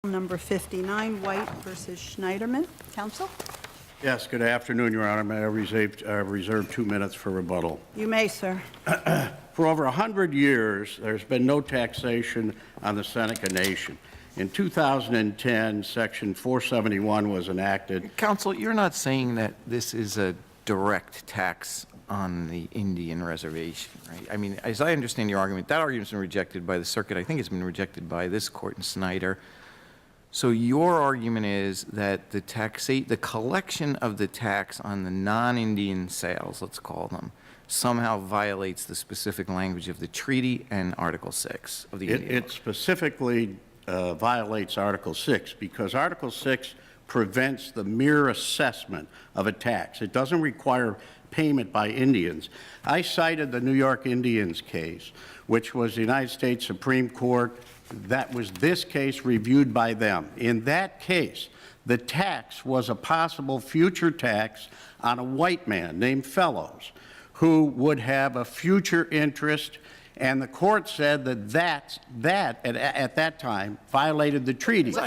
Number 59, White versus Schneiderman. Counsel? Yes, good afternoon, Your Honor. May I reserve 2 minutes for rebuttal? You may, sir. For over 100 years, there's been no taxation on the Seneca Nation. In 2010, Section 471 was enacted. Counsel, you're not saying that this is a direct tax on the Indian reservation, right? I mean, as I understand your argument, that argument's been rejected by the circuit. I think it's been rejected by this court in Snyder. So your argument is that the collection of the tax on the non-Indian sales, let's call them, somehow violates the specific language of the treaty and Article 6 of the Indian law. It specifically violates Article 6 because Article 6 prevents the mere assessment of a tax. It doesn't require payment by Indians. I cited the New York Indians case, which was the United States Supreme Court. That was this case reviewed by them. In that case, the tax was a possible future tax on a white man named Fellows who would have a future interest, and the court said that at that time violated the treaty. As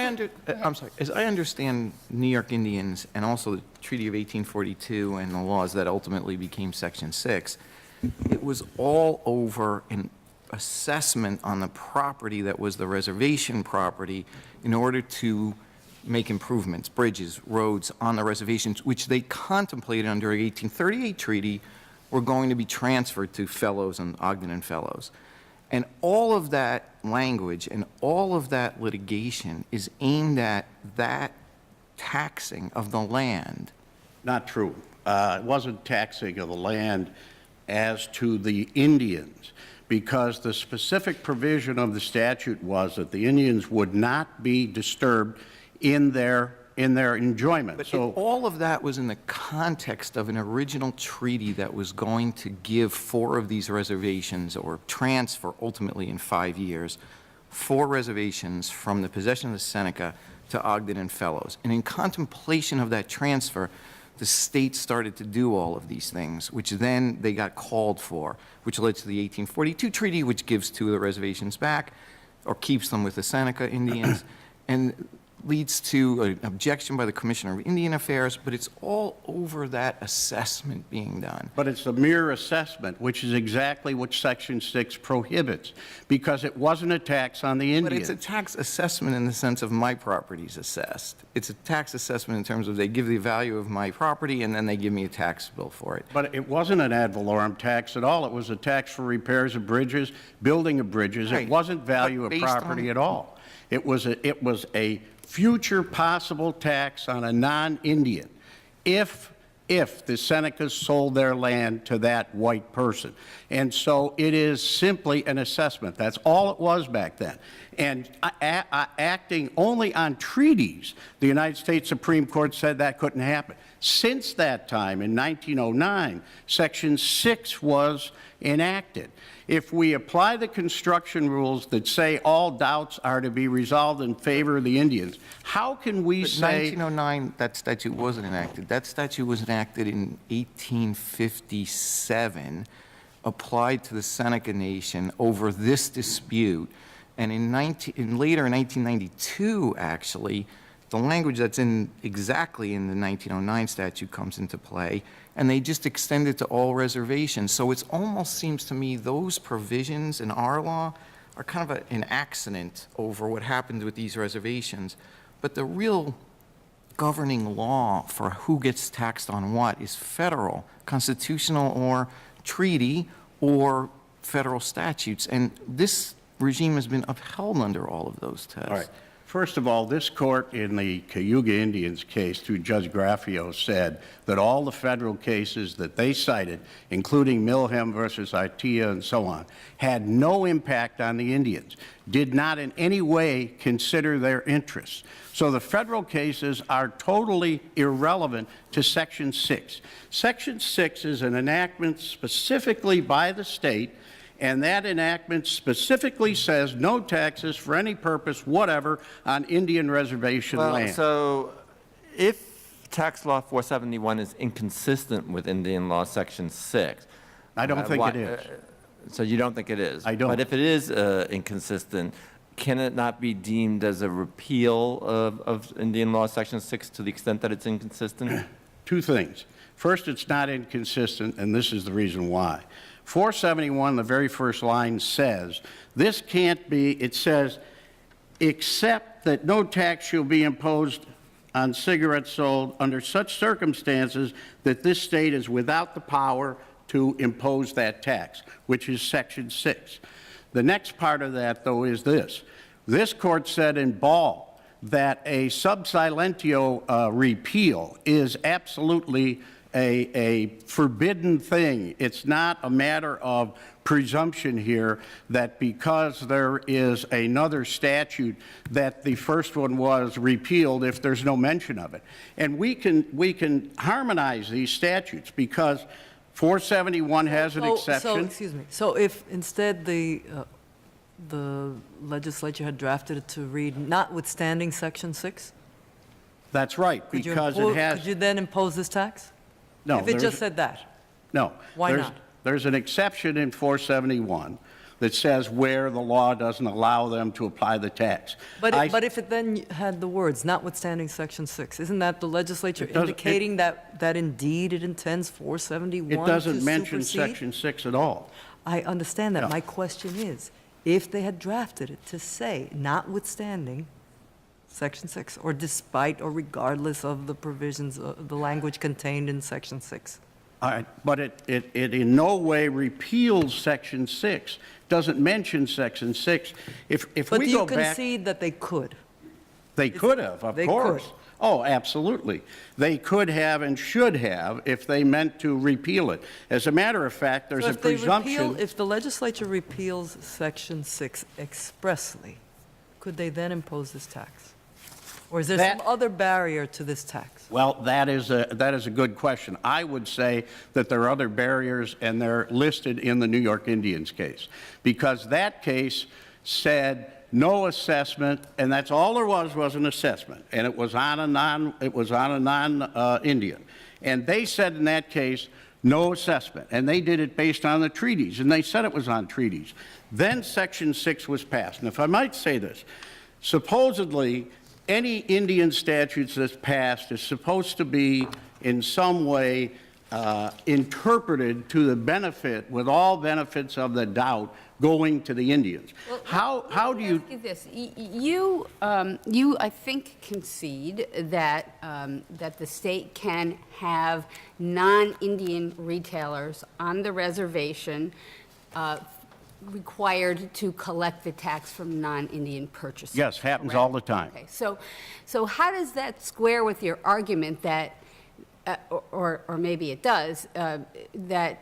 I understand New York Indians and also the Treaty of 1842 and the laws that ultimately became Section 6, it was all over an assessment on the property that was the reservation property in order to make improvements, bridges, roads on the reservations, which they contemplated under the 1838 treaty were going to be transferred to Fellows and Ogden and Fellows. And all of that language and all of that litigation is aimed at that taxing of the land. Not true. It wasn't taxing of the land as to the Indians, because the specific provision of the statute was that the Indians would not be disturbed in their enjoyment. But all of that was in the context of an original treaty that was going to give 4 of these reservations, or transfer ultimately in 5 years, 4 reservations from the possession of the Seneca to Ogden and Fellows. And in contemplation of that transfer, the state started to do all of these things, which then they got called for, which led to the 1842 treaty, which gives 2 of the reservations back, or keeps them with the Seneca Indians, and leads to an objection by the Commissioner of Indian Affairs, but it's all over that assessment being done. But it's a mere assessment, which is exactly what Section 6 prohibits, because it wasn't a tax on the Indians. But it's a tax assessment in the sense of my property's assessed. It's a tax assessment in terms of they give the value of my property and then they give me a tax bill for it. But it wasn't an ad valorem tax at all. It was a tax for repairs of bridges, building of bridges. Right. It wasn't value of property at all. It was a future possible tax on a non-Indian if the Senecas sold their land to that white person. And so it is simply an assessment. That's all it was back then. And acting only on treaties, the United States Supreme Court said that couldn't happen. Since that time, in 1909, Section 6 was enacted. If we apply the construction rules that say all doubts are to be resolved in favor of the Indians, how can we say... 1909, that statute wasn't enacted. That statute was enacted in 1857, applied to the Seneca Nation over this dispute. And later in 1992, actually, the language that's exactly in the 1909 statute comes into play, and they just extend it to all reservations. So it almost seems to me those provisions in our law are kind of an accident over what happened with these reservations. But the real governing law for who gets taxed on what is federal, constitutional or treaty or federal statutes. And this regime has been upheld under all of those tests. All right. First of all, this court in the Cayuga Indians case through Judge Graffio said that all the federal cases that they cited, including Milham versus Itea and so on, had no impact on the Indians, did not in any way consider their interests. So the federal cases are totally irrelevant to Section 6. Section 6 is an enactment specifically by the state, and that enactment specifically says no taxes for any purpose whatever on Indian reservation land. So if tax law 471 is inconsistent with Indian law section 6. I don't think it is. So you don't think it is? I don't. But if it is inconsistent, can it not be deemed as a repeal of Indian Law Section 6 to the extent that it's inconsistent? Two things. First, it's not inconsistent, and this is the reason why. 471, the very first line says, this can't be, it says, except that no tax shall be imposed on cigarettes sold under such circumstances that this state is without the power to impose that tax, which is Section 6. The next part of that, though, is this. This court said in Ball that a sub silentio repeal is absolutely a forbidden thing. It's not a matter of presumption here that because there is another statute that the first one was repealed if there's no mention of it. And we can harmonize these statutes because 471 has an exception. Excuse me, so if instead the legislature had drafted it to read notwithstanding Section 6? That's right, Could you because impose- it has... Could you then impose this tax? No, If it there's- just said that? No. Why There's- not? There's an exception in 471 that says where the law doesn't allow them to apply the tax. But if it then had the words notwithstanding Section 6, isn't that the legislature It doesn't- indicating that indeed it intends 471 It to doesn't mention supersede? Section 6 at all. I understand that. Yeah. My question is, if they had drafted it to say notwithstanding Section 6, or despite or regardless of the provisions, the language contained in Section 6. All right, but it in no way repeals Section 6, doesn't mention Section 6. If But do we you go back... concede that they could? They could have, of They course. could. Oh, absolutely. They could have and should have if they meant to repeal it. As a matter of fact, there's So a if they presumption... repeal, if the legislature repeals Section 6 expressly, could they then impose this tax? Or is there some That- other barrier to this tax? Well, that is a good question. I would say that there are other barriers, and they're listed in the New York Indians case, because that case said no assessment, and that's all there was an assessment, and it was on a non-Indian. And they said in that case, no assessment, and they did it based on the treaties, and they said it was on treaties. Then Section 6 was passed. And if I might say this, supposedly, any Indian statutes that's passed is supposed to be in some way interpreted to the benefit, with all benefits of the doubt, going to the Indians. How do you... Let me ask you this. You, I think, concede that, that the state can have non-Indian retailers on the reservation required to collect the tax from non-Indian purchasers. Yes, happens correct? all the time. Okay, so how does that square with your argument that, or maybe it does, that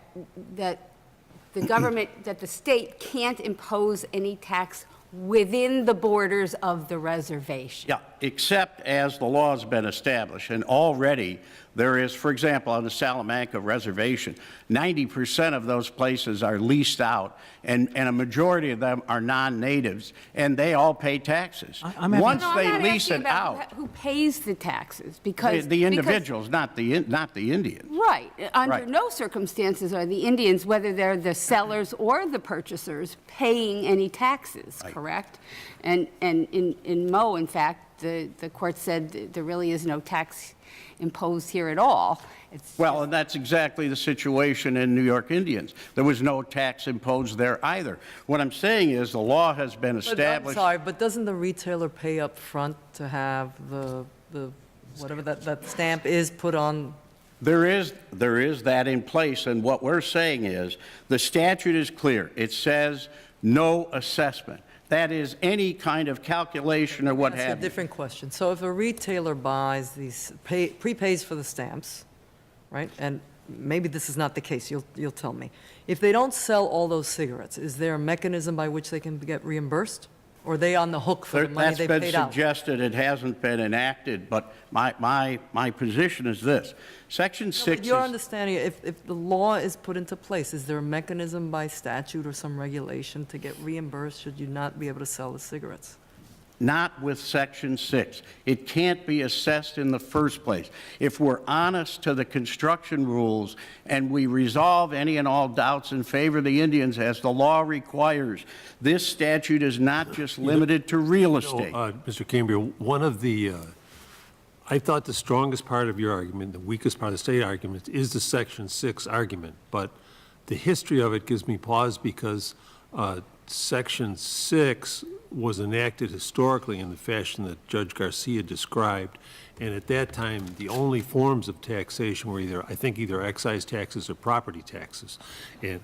the government, that the state can't impose any tax within the borders of the reservation? Yeah, except as the law has been established, and already there is, for example, on the Salamanca Reservation, 90% of those places are leased out, and a majority of them are non-natives, and they all pay taxes. Once No, I'm they not lease asking it about out, who pays the taxes, because... the because- individuals, not the Indians. Right. Under Right. no circumstances are the Indians, whether they're the sellers or the purchasers, paying any taxes, Right. correct? And in Mo, in fact, the court said there really is no tax imposed here at all. It's Well, and that's exactly the situation in New York Indians. There was no tax imposed there either. What I'm saying is the law has been But I'm established. sorry, but doesn't the retailer pay up front to have the whatever that stamp is put on? There is that in place, and what we're saying is, the statute is clear. It says no assessment. That is any kind of calculation or what That's a have you. different question. So if a retailer buys these, prepays for the stamps, right? And maybe this is not the case, you'll tell me. If they don't sell all those cigarettes, is there a mechanism by which they can get reimbursed? Or are they on the hook for the money they That's paid been out? suggested, it hasn't been enacted, but my position is this. Section 6 Your is, understanding, if the law is put into place, is there a mechanism by statute or some regulation to get reimbursed should you not be able to sell the cigarettes? not with Section 6. It can't be assessed in the first place. If we're honest to the construction rules and we resolve any and all doubts in favor of the Indians as the law requires, this statute is not just limited to real estate. Mr. Cambria, one of the, I thought the strongest part of your argument, the weakest part of the state argument, is the Section 6 argument. But the history of it gives me pause because Section 6 was enacted historically in the fashion that Judge Garcia described. And at that time, the only forms of taxation were either, I think, either excise taxes or property taxes. And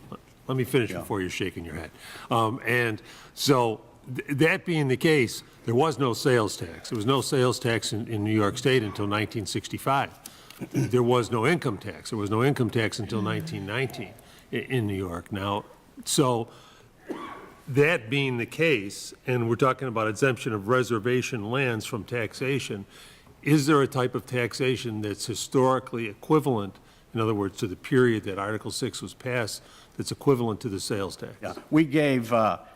let me finish before you're shaking your head. And so that being the case, there was no sales tax. There was no sales tax in New York State until 1965. There was no income tax. There was no income tax until 1919 in New York. Now, so that being the case, and we're talking about exemption of reservation lands from taxation, is there a type of taxation that's historically equivalent, in other words, to the period that Article 6 was passed, that's equivalent to the sales tax? Yeah. We gave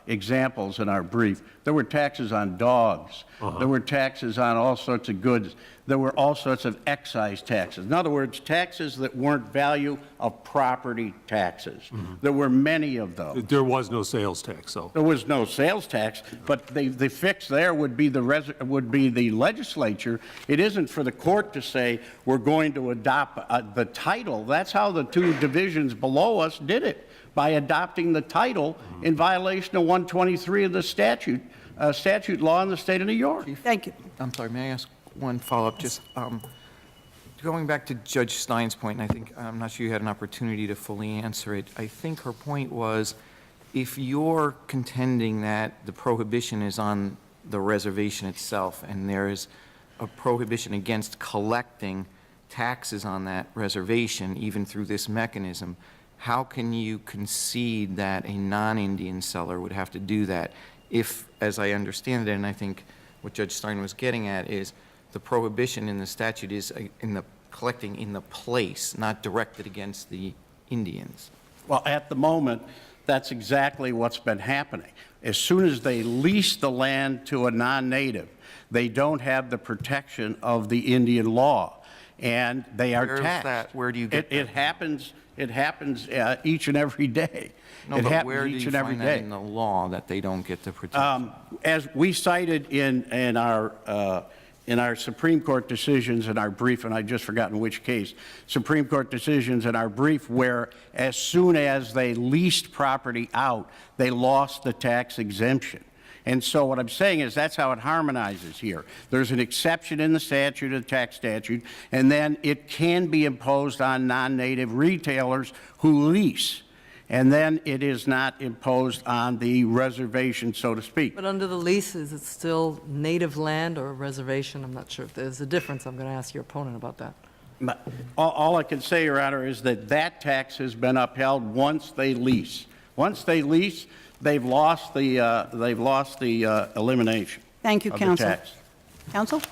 examples in our brief. There were taxes on dogs. There were taxes on all sorts of goods. There were all sorts of excise taxes. In other words, taxes that weren't value of property taxes. There were many of those. There was no sales tax, so. There was no sales tax, but the fix there would be the legislature. It isn't for the court to say, we're going to adopt the title. That's how the two divisions below us did it, by adopting the title in violation of 123 of the statute law in the state of New York. Thank you. I'm sorry, may I ask one follow-up? Just going back to Judge Stein's point, and I think, I'm not sure you had an opportunity to fully answer it. I think her point was, if you're contending that the prohibition is on the reservation itself, and there is a prohibition against collecting taxes on that reservation, even through this mechanism, how can you concede that a non-Indian seller would have to do that if, as I understand it, and I think what Judge Stein was getting at is the prohibition in the statute is in the collecting in the place, not directed against the Indians? Well, at the moment, that's exactly what's been happening. As soon as they lease the land to a non-native, they don't have the protection of the Indian law, and they are Where is taxed. that? Where do you get It happens each and every day. No, It but happens where do each you and every find that day. in the law that they don't get the protection? As we cited in our Supreme Court decisions in our brief, and I've just forgotten which case, Supreme Court decisions in our brief where as soon as they leased property out, they lost the tax exemption. And so what I'm saying is that's how it harmonizes here. There's an exception in the statute, the tax statute, and then it can be imposed on non-native retailers who lease. And then it is not imposed on the reservation, so to speak. But under the leases, it's still native land or a reservation? I'm not sure if there's a difference. I'm going to ask your opponent about that. But all I can say, Your Honor, is that that tax has been upheld once they lease. Once they lease, they've lost the elimination. Thank you, of the counsel. tax. Counsel?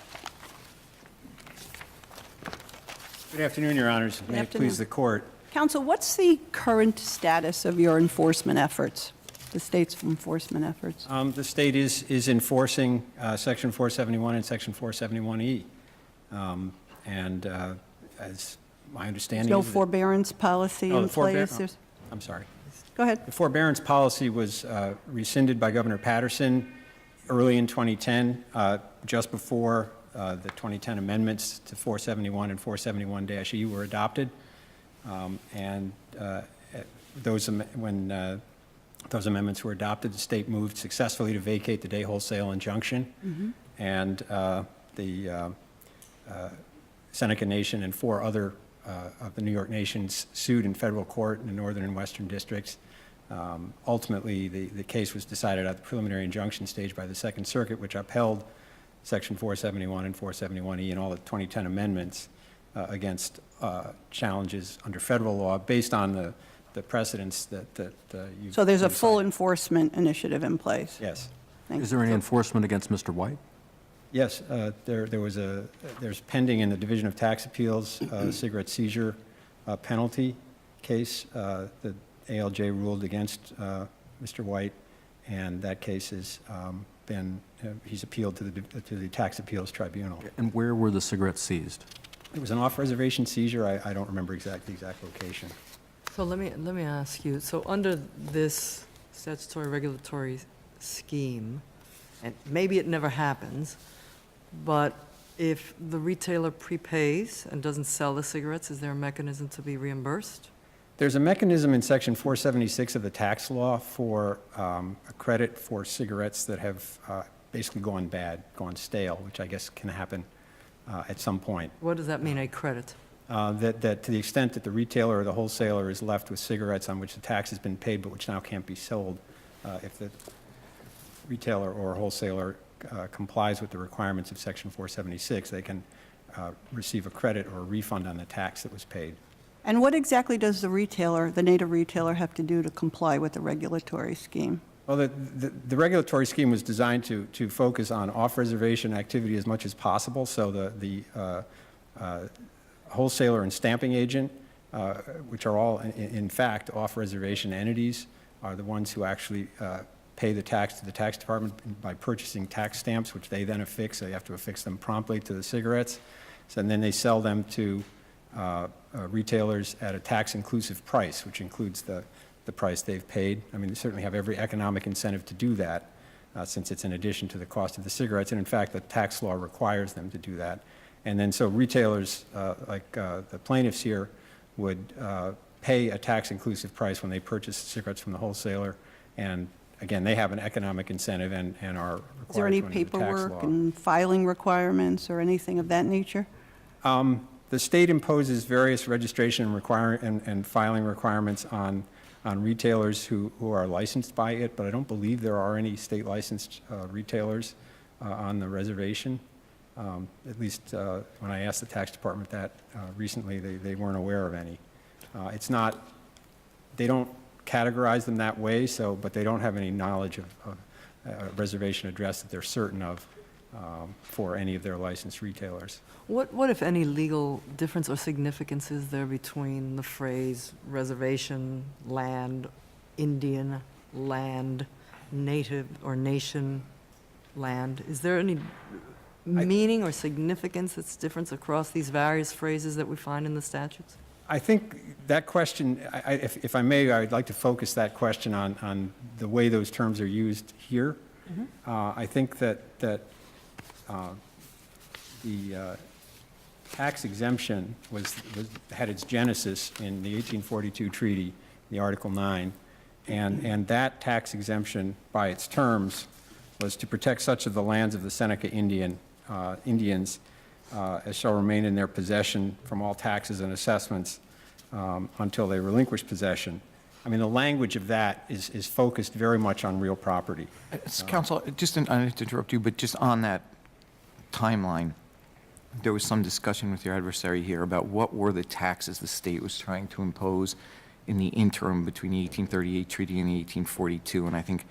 Good afternoon, Your Honors. May it afternoon. please the court. Counsel, what's the current status of your enforcement efforts, the state's enforcement efforts? The state is enforcing Section 471 and Section 471E. And as my understanding No is that- forbearance policy Oh, in the forbear- place? There's- I'm sorry. Go ahead. The forbearance policy was rescinded by Governor Patterson early in 2010, just before the 2010 amendments to 471 and 471-E were adopted. When those amendments were adopted, the state moved successfully to vacate the day wholesale injunction. And the Seneca Nation and 4 other of the New York nations sued in federal court in the northern and western districts. Ultimately, the case was decided at the preliminary injunction stage by the Second Circuit, which upheld Section 471 and 471E and all the 2010 amendments against challenges under federal law based on the precedents that you. So there's a full enforcement initiative in place? Yes. Thank Is you. there any enforcement against Mr. White? Yes, there's pending in the Division of Tax Appeals cigarette seizure penalty case. The ALJ ruled against Mr. White, and that case is he's appealed to the Tax Appeals Tribunal. And where were the cigarettes seized? It was an off-reservation seizure. I don't remember the exact location. So let me ask you, so under this statutory regulatory scheme, and maybe it never happens, but if the retailer prepays and doesn't sell the cigarettes, is there a mechanism to be reimbursed? There's a mechanism in Section 476 of the tax law for a credit for cigarettes that have basically gone bad, gone stale, which I guess can happen at some point. What does that mean, a credit? That to the extent that the retailer or the wholesaler is left with cigarettes on which the tax has been paid but which now can't be sold, if the retailer or wholesaler complies with the requirements of Section 476, they can receive a credit or a refund on the tax that was paid. And what exactly does the retailer, the native retailer, have to do to comply with the regulatory scheme? Well, the regulatory scheme was designed to focus on off-reservation activity as much as possible, so the wholesaler and stamping agent, which are all, in fact, off-reservation entities, are the ones who actually pay the tax to the tax department by purchasing tax stamps, which they then affix. They have to affix them promptly to the cigarettes. So, and then they sell them to retailers at a tax-inclusive price, which includes the price they've paid. I mean, they certainly have every economic incentive to do that, since it's in addition to the cost of the cigarettes. And in fact, the tax law requires them to do that. And then so retailers, like the plaintiffs here, would pay a tax-inclusive price when they purchase cigarettes from the wholesaler. And again, they have an economic incentive and are required Is there any to under the tax law. paperwork and filing requirements or anything of that nature? The state imposes various registration and filing requirements on retailers who are licensed by it, but I don't believe there are any state licensed retailers on the reservation. At least when I asked the tax department that recently, they weren't aware of any. It's not, they don't categorize them that way, but they don't have any knowledge of a reservation address that they're certain of for any of their licensed retailers. What, if any, legal difference or significance is there between the phrase reservation, land, Indian land, native or nation land? Is there any meaning or significance that's different across these various phrases that we find in the statutes? I think that question, if I may, I'd like to focus that question on the way those terms are used here. I think that the tax exemption had its genesis in the 1842 treaty, the Article 9, and that tax exemption by its terms was to protect such of the lands of the Seneca Indians as shall remain in their possession from all taxes and assessments until they relinquish possession. I mean, the language of that is focused very much on real property. Counsel, I don't to interrupt you, but just on that timeline, there was some discussion with your adversary here about what were the taxes the state was trying to impose in the interim between the 1838 treaty and the 1842, and I think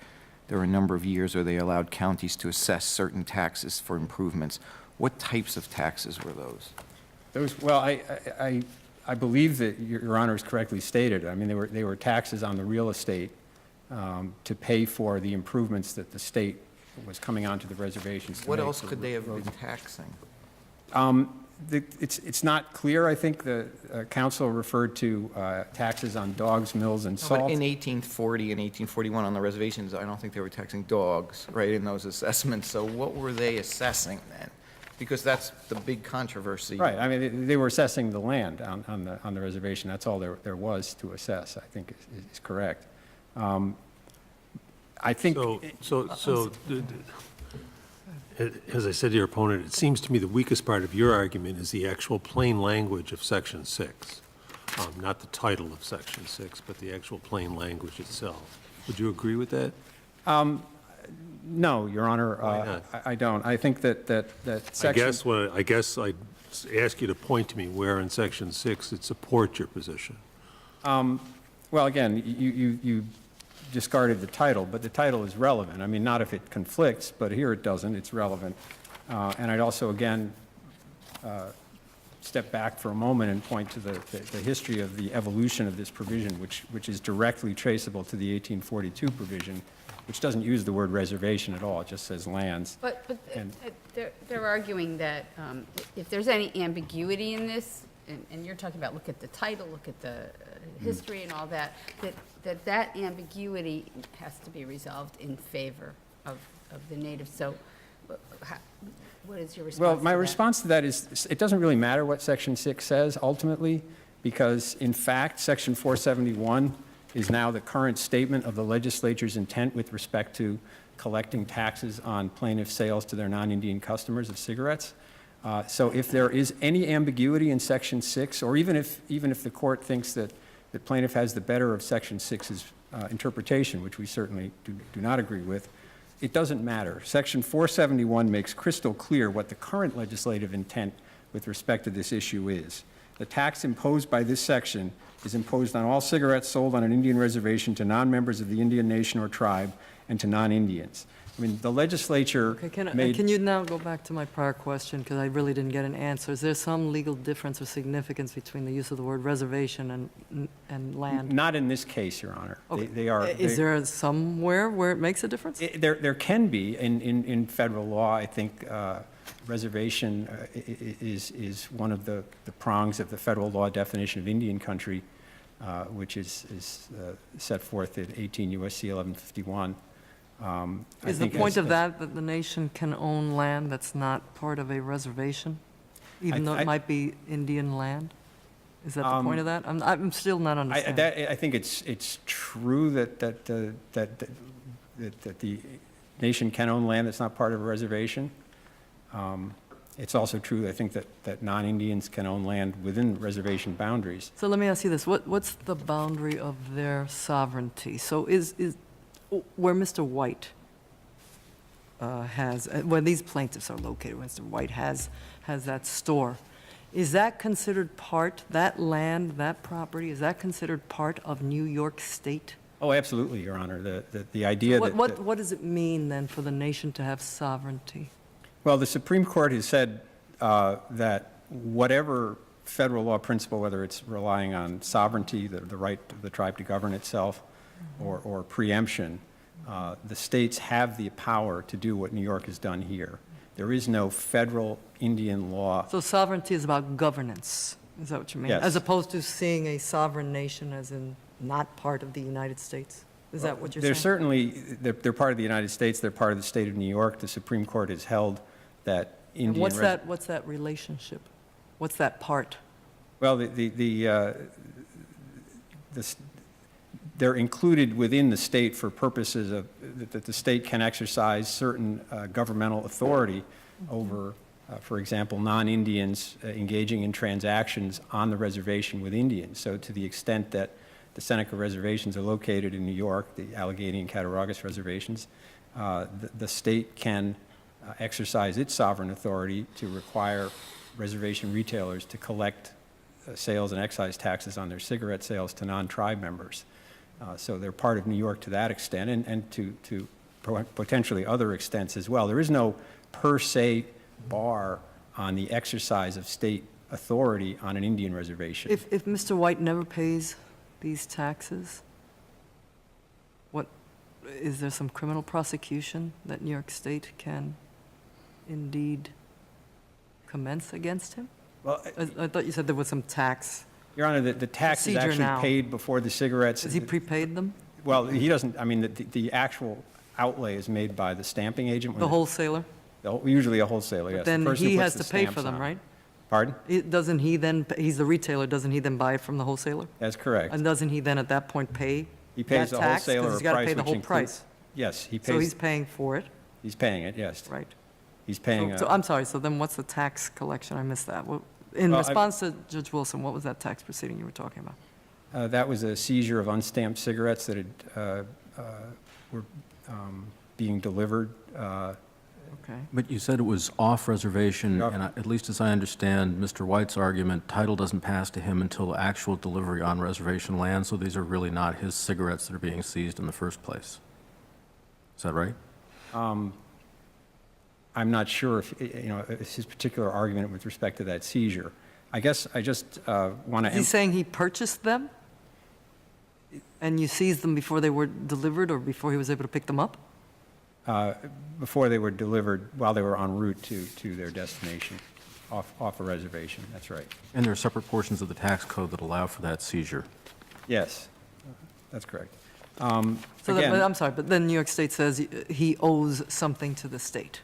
there were a number of years where they allowed counties to assess certain taxes for improvements. What types of taxes were those? Well, I believe that Your Honor is correctly stated. I mean, they were taxes on the real estate to pay for the improvements that the state was coming onto the reservations to What make. else could they have been taxing? It's not clear. I think the council referred to taxes on dogs, mills, and But salt. in 1840 and 1841 on the reservations, I don't think they were taxing dogs, right, in those assessments. So what were they assessing then? Because that's the big controversy. Right. I mean, they were assessing the land on the reservation. That's all there was to assess, I think is correct. I think. As I said to your opponent, it seems to me the weakest part of your argument is the actual plain language of Section 6, not the title of Section 6, but the actual plain language itself. Would you agree with that? No, Your Honor. Why not? I don't. I think that section. I guess I'd ask you to point to me where in Section 6 it supports your position. Well, again, you discarded the title, but the title is relevant. I mean, not if it conflicts, but here it doesn't. It's relevant. And I'd also, again, step back for a moment and point to the history of the evolution of this provision, which is directly traceable to the 1842 provision, which doesn't use the word reservation at all, it just says lands. But And- they're arguing that if there's any ambiguity in this, and you're talking about look at the title, look at the history and all that, that ambiguity has to be resolved in favor of the natives. So what is your response Well, to my that? response to that is, it doesn't really matter what Section 6 says ultimately, because in fact, Section 471 is now the current statement of the legislature's intent with respect to collecting taxes on plaintiff sales to their non-Indian customers of cigarettes. So if there is any ambiguity in Section 6, or even if the court thinks that the plaintiff has the better of Section 6's interpretation, which we certainly do not agree with, it doesn't matter. Section 471 makes crystal clear what the current legislative intent with respect to this issue is. The tax imposed by this section is imposed on all cigarettes sold on an Indian reservation to non-members of the Indian nation or tribe and to non-Indians. I mean, the legislature Okay, made... can you now go back to my prior question, because I really didn't get an answer? Is there some legal difference or significance between the use of the word reservation and land? Not in this case, Your Honor. Okay. They are... Is there somewhere where it makes a difference? There can be in federal law. I think reservation is one of the prongs of the federal law definition of Indian country, which is set forth in 18 U.S.C. 1151. Is the point of that the nation can own land that's not part of a reservation, even though it might be Indian land? Is that the point of that? I'm still not understanding. I think it's true that the nation can own land that's not part of a reservation. It's also true, I think, that non-Indians can own land within reservation boundaries. So let me ask you this, what's the boundary of their sovereignty? So is where Mr. White where these plaintiffs are located, where Mr. White has that store, is that considered part, that land, that property, is that considered part of New York State? Oh, absolutely, Your Honor. The idea that... What does it mean then for the nation to have sovereignty? Well, the Supreme Court has said that whatever federal law principle, whether it's relying on sovereignty, the right of the tribe to govern itself, or preemption, the states have the power to do what New York has done here. There is no federal Indian law. So sovereignty is about governance, is that what you mean? Yes. As opposed to seeing a sovereign nation as in not part of the United States? Is that what you're saying? They're certainly, they're part of the United States, they're part of the state of New York. The Supreme Court has held that Indian... And what's that relationship? What's that part? Well, they're included within the state for purposes of, that the state can exercise certain governmental authority over, for example, non-Indians engaging in transactions on the reservation with Indians. So to the extent that the Seneca reservations are located in New York, the Allegheny and Cattaraugus reservations, the state can exercise its sovereign authority to require reservation retailers to collect sales and excise taxes on their cigarette sales to non-tribe members. So they're part of New York to that extent, and to potentially other extents as well. There is no per se bar on the exercise of state authority on an Indian reservation. If Mr. White never pays these taxes, is there some criminal prosecution that New York State can indeed commence against him? Well, I thought you said there was some tax. Your Honor, the tax is Procedure actually now. paid before the cigarettes. Has he prepaid them? Well, he doesn't, I mean, the actual outlay is made by the stamping agent. The wholesaler? Usually a wholesaler, yes. The Then person who he puts has to the pay stamps for them, on. right? Pardon? Doesn't he then, he's the retailer, doesn't he then buy it from the wholesaler? That's correct. And doesn't he then at that point pay He pays that the tax? wholesaler a Because he's got to price pay the which whole includes... price. Yes, he pays. So he's paying for it, He's paying it, yes. right? He's paying... So I'm sorry, so then what's the tax collection? I missed that. In Well, response to Judge Wilson, what was that tax proceeding you were talking about? that was a seizure of unstamped cigarettes that were being delivered. Okay. But you said it was off-reservation, Off- and at least as I understand Mr. White's argument, title doesn't pass to him until actual delivery on reservation land, so these are really not his cigarettes that are being seized in the first place. Is that right? I'm not sure if, it's his particular argument with respect to that seizure. I guess I just want to... Is he saying he purchased them? And you seized them before they were delivered or before he was able to pick them up? Before they were delivered, while they were en route to their destination, off a reservation, that's right. And there are separate portions of the tax code that allow for that seizure. Yes, that's correct. So Again, I'm sorry, but then New York State says he owes something to the state.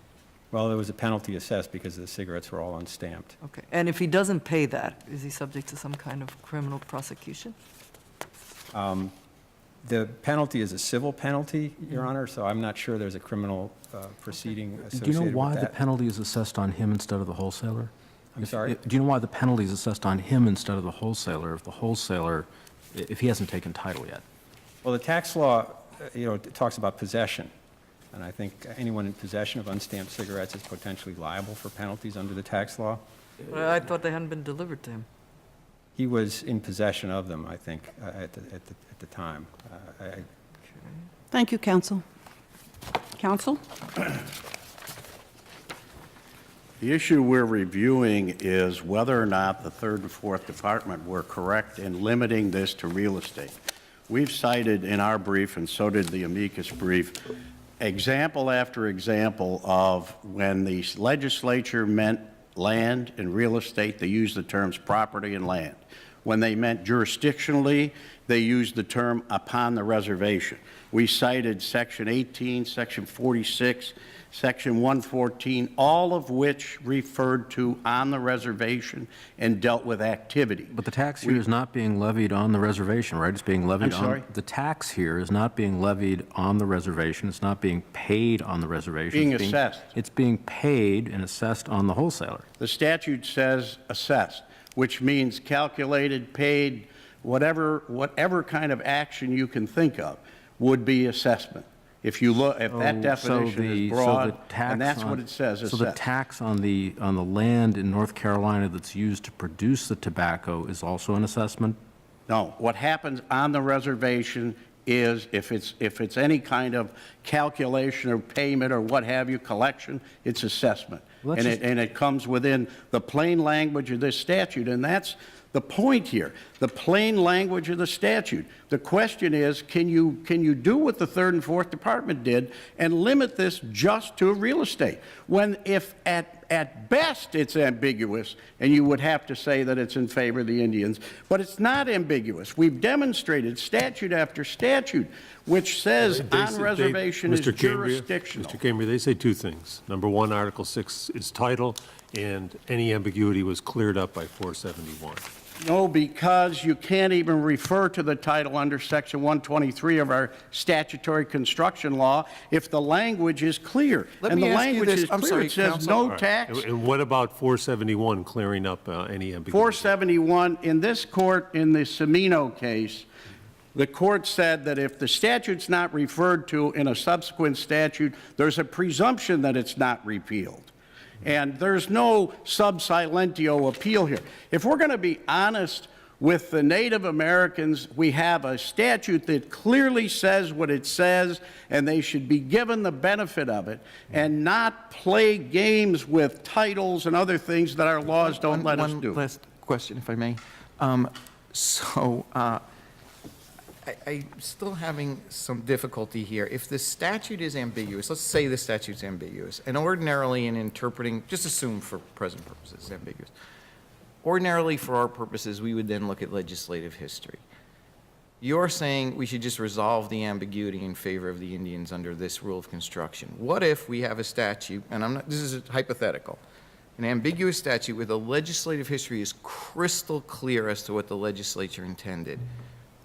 well, there was a penalty assessed because the cigarettes were all unstamped. Okay, and if he doesn't pay that, is he subject to some kind of criminal prosecution? The penalty is a civil penalty, Your Honor, so I'm not sure there's a criminal proceeding associated Do you know with why the that. penalty is assessed on him instead of the wholesaler? I'm sorry? Do you know why the penalty is assessed on him instead of the wholesaler if the wholesaler, if he hasn't taken title yet? Well, the tax law, it talks about possession, and I think anyone in possession of unstamped cigarettes is potentially liable for penalties under the tax law. Well, I thought they hadn't been delivered to him. He was in possession of them, I think, at the time. Thank you, counsel. Counsel? The issue we're reviewing is whether or not the Third and Fourth Department were correct in limiting this to real estate. We've cited in our brief, and so did the amicus brief, example after example of when the legislature meant land and real estate, they used the terms property and land. When they meant jurisdictionally, they used the term upon the reservation. We cited Section 18, Section 46, Section 114, all of which referred to on the reservation and dealt with activity. But the tax here is not being levied on the reservation, right? It's being levied on... I'm sorry? The tax here is not being levied on the reservation. It's not being paid on the reservation. Being It's assessed. It's being paid and assessed on the wholesaler. The statute says assessed, which means calculated, paid, whatever kind of action you can think of would be assessment. If you look, if that definition is broad, and that's what it says, So the assessed. tax on the land in North Carolina that's used to produce the tobacco is also an assessment? No, what happens on the reservation is if it's any kind of calculation or payment or what have you, collection, it's assessment. Well, And that's it comes within the plain language of this statute, and that's the point here, the plain language of the statute. The question is, can you do what the Third and Fourth Department did and limit this just to real estate? When if at best it's ambiguous, and you would have to say that it's in favor of the Indians, but it's not ambiguous. We've demonstrated statute after statute which says on reservation is jurisdictional. Mr. Cambria, they say two things. Number one, Article 6 is title, and any ambiguity was cleared up by 471. No, because you can't even refer to the title under Section 123 of our statutory construction law if the language is clear. Let And me the ask you language this. is I'm clear. sorry, It says counsel. no tax. And what about 471 clearing up any ambiguity? 471, in this court, in the Semino case, the court said that if the statute's not referred to in a subsequent statute, there's a presumption that it's not repealed. And there's no sub silentio appeal here. If we're going to be honest with the Native Americans, we have a statute that clearly says what it says, and they should be given the benefit of it and not play games with titles and other things that our laws don't let us do. One last question, if I may. I'm still having some difficulty here. If the statute is ambiguous, let's say the statute's ambiguous, and ordinarily in interpreting, just assume for present purposes it's ambiguous. Ordinarily, for our purposes, we would then look at legislative history. You're saying we should just resolve the ambiguity in favor of the Indians under this rule of construction. What if we have a statute, and this is hypothetical, an ambiguous statute where the legislative history is crystal clear as to what the legislature intended?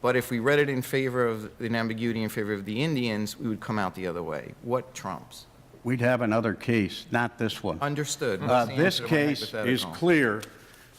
But if we read it in favor of an ambiguity in favor of the Indians, we would come out the other way. What trumps? We'd have another case, not this one. Understood. What's the This answer to my case is hypothetical? clear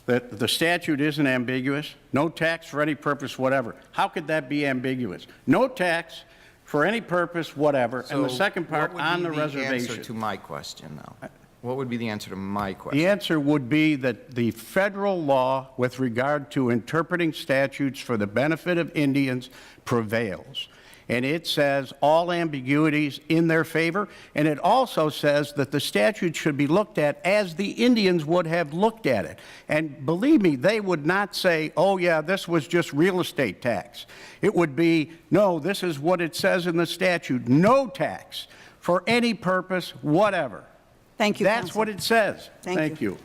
that the statute isn't ambiguous, no tax for any purpose whatever. How could that be ambiguous? No tax for any purpose whatever, and the So second part, on the What would be the answer reservation. to my question, though? What would be the answer to my question? The answer would be that the federal law with regard to interpreting statutes for the benefit of Indians prevails. and it says all ambiguities in their favor, and it also says that the statute should be looked at as the Indians would have looked at it. And believe me, they would not say, oh yeah, this was just real estate tax. It would be, no, this is what it says in the statute, no tax for any purpose, whatever. Thank you, That's Counsel. what it says. Thank Thank you.